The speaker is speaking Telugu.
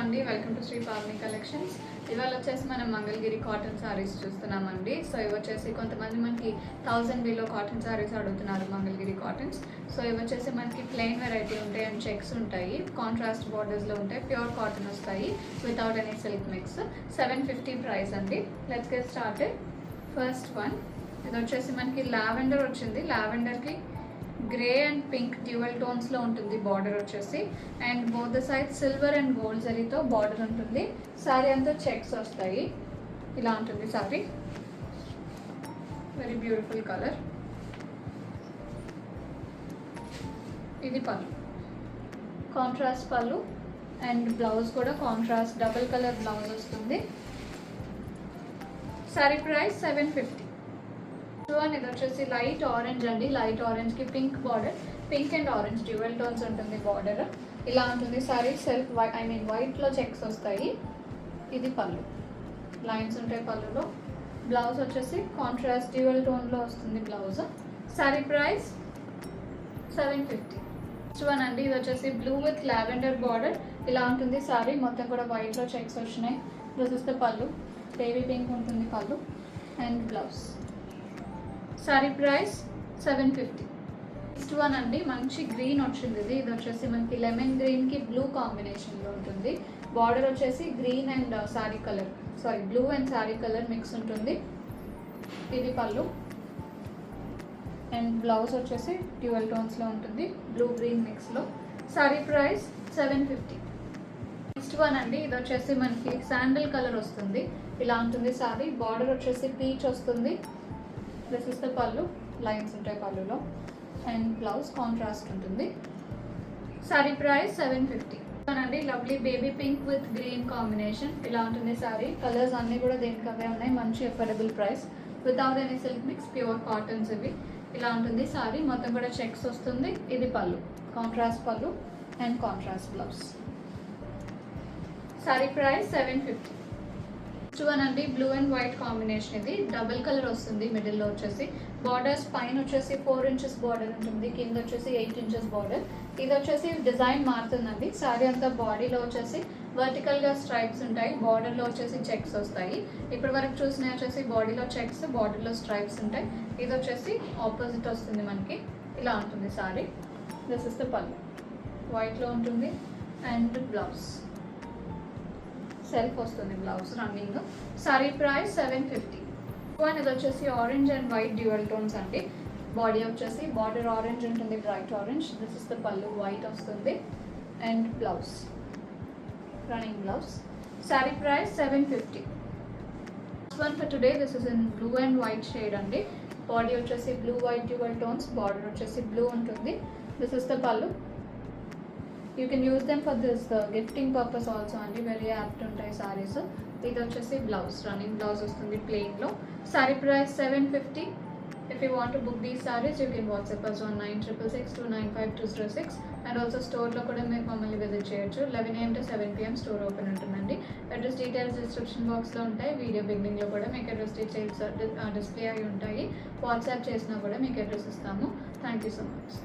అండి, welcome to Sri Pavani collections. ఇవాళ వచ్చేసి మనం మంగళగిరి కాటన్ సారీస్ చూస్తున్నామండి. సో ఇవి వచ్చేసి కొంతమంది మనకి 1000 బిలో కాటన్ సారీస్ అడుగుతున్నారు మంగళగిరి కాటన్స్. సో ఇవి వచ్చేసి మనకి ప్లెయిన్ వెరైటీ ఉంటాయి అండ్ చెక్స్ ఉంటాయి, కాంట్రాస్ట్ బార్డర్స్లో ఉంటాయి, ప్యూర్ కాటన్ వస్తాయి without any silk mix. 750 price అండి. Let's get started. First one ఇది వచ్చేసి మనకి లావెండర్ వచ్చింది. లావెండర్కి గ్రే అండ్ పింక్ డ్యూయల్ టోన్స్లో ఉంటుంది బార్డర్ వచ్చేసి, and both the side silver and gold జరీతో బార్డర్ ఉంటుంది. సారీ అంతా చెక్స్ వస్తాయి, ఇలా ఉంటుంది సారీ. Very beautiful colour. ఇది పళ్ళు, కాంట్రాస్ట్ పళ్ళు అండ్ బ్లౌజ్ కూడా కాంట్రాస్ట్ డబుల్ కలర్ బ్లౌజ్ వస్తుంది. Sorry price 750. ఇది వచ్చేసి లైట్ ఆరెంజ్ అండి. లైట్ ఆరెంజ్ కి pink border, pink and orange dual tones ఉంటుంది బార్డర్. ఇలా ఉంటుంది సారీ. సెల్ఫ్ వైట్ లో చెక్స్ వస్తాయి. ఇది పళ్ళు, లైన్స్ ఉంటాయి పళ్ళులో. బ్లౌజ్ వచ్చేసి కాంట్రాస్ట్ డ్యూయల్ టోన్ లో వస్తుంది blouse. Sorry price 750. Next one అండి, ఇది వచ్చేసి బ్లూ విత్ లావెండర్ బార్డర్. ఇలా ఉంటుంది సారీ, మొత్తం కూడా వైట్ లో చెక్స్ వచ్చినాయి. దిస్ ఇస్ ద పళ్ళు, బేబీ పింక్ ఉంటుంది పళ్ళు and blouse. Sorry price 750. Next one అండి, మంచి గ్రీన్ వచ్చింది. ఇది వచ్చేసి మనకి లెమన్ గ్రీన్ కి బ్లూ కాంబినేషన్లో ఉంటుంది. బార్డర్ వచ్చేసి green and sari colour, blue and sari colour mix ఉంటుంది. ఇది పళ్ళు అండ్ బ్లౌజ్ వచ్చేసి డ్యూయల్ టోన్స్లో ఉంటుంది, బ్లూ గ్రీన్ మిక్స్లో. సారీ ప్రైస్ 750. నెక్స్ట్ వన్ అండి, ఇది వచ్చేసి మనకి శాండల్ కలర్ వస్తుంది. ఇలా ఉంటుంది సారీ. బార్డర్ వచ్చేసి పీచ్ వస్తుంది. This is the pallu, lines ఉంటాయి పళ్ళులో అండ్ బ్లౌజ్ కాంట్రాస్ట్ ఉంటుంది. సారీ ప్రైస్ 750 అండి. Lovely baby pink with green combination. ఇలా ఉంటుంది సారీ. కలర్స్ అన్నీ కూడా దేనికి అవే ఉన్నాయి. మంచి affordable price, without any silk mix, pure cottons ఇవి. ఇలా ఉంటుంది సారీ, మొత్తం కూడా చెక్స్ వస్తుంది. ఇది పళ్ళు, కాంట్రాస్ట్ పళ్ళు and contrast blouse. Sorry price 750. Next one అండి, బ్లూ అండ్ వైట్ కాంబినేషన్. ఇది డబుల్ కలర్ వస్తుంది. మిడిల్లో వచ్చేసి బార్డర్స్ పైన వచ్చేసి 4 inches బార్డర్ ఉంటుంది, కింద వచ్చేసి 8 inches బార్డర్. ఇది వచ్చేసి డిజైన్ మారుతుందండి. సారీ అంతా బాడీలో వచ్చేసి వర్టికల్గా స్ట్రైప్స్ ఉంటాయి, బార్డర్లో వచ్చేసి చెక్స్ వస్తాయి. ఇప్పటి వరకు చూసినవి వచ్చేసి బాడీలో చెక్స్, బార్డర్లో స్ట్రైప్స్ ఉంటాయి. ఇది వచ్చేసి ఆపోజిట్ వస్తుంది మనకి. ఇలా ఉంటుంది సారీ. దిస్ ఇస్ ద పళ్ళు, వైట్లో ఉంటుంది అండ్ బ్లౌజ్ సెల్ఫ్ వస్తుంది, బ్లౌజ్ రన్నింగ్. Sorry price 750. ఇది వచ్చేసి orange and white dual tones అండి. బాడీ వచ్చేసి బార్డర్ ఆరెంజ్ ఉంటుంది, bright orange. This is the పళ్ళు, వైట్ వస్తుంది and blouse running blouse. Sorry price 750. One for today, this is in blue and white shade అండి. బాడీ వచ్చేసి blue white dual tones, border వచ్చేసి బ్లూ ఉంటుంది. దిస్ ఇస్ ద పళ్ళు. You can use them for this gifting purpose also అండి. వెరీ యాప్ట్ ఉంటాయి సారీస్. ఇది వచ్చేసి బ్లౌజ్, రన్నింగ్ బ్లౌజ్ వస్తుంది ప్లెయిన్లో. Sari price 750. If you want to book these saris you can WhatsApp us on 9666295206. And also స్టోర్లో కూడా మీరు మమ్మల్ని విజిట్ చేయొచ్చు. 11 AM to 7 PM store open ఉంటుందండి. అడ్రస్ డీటెయిల్స్ డిస్క్రిప్షన్ బాక్స్లో ఉంటాయి. వీడియో బిగినింగ్లో కూడా మీకు అడ్రస్ డీటెయిల్స్ డిస్ప్లే అయి ఉంటాయి. వాట్సాప్ చేసినా కూడా మీకు అడ్రస్ ఇస్తాము. Thank you so much.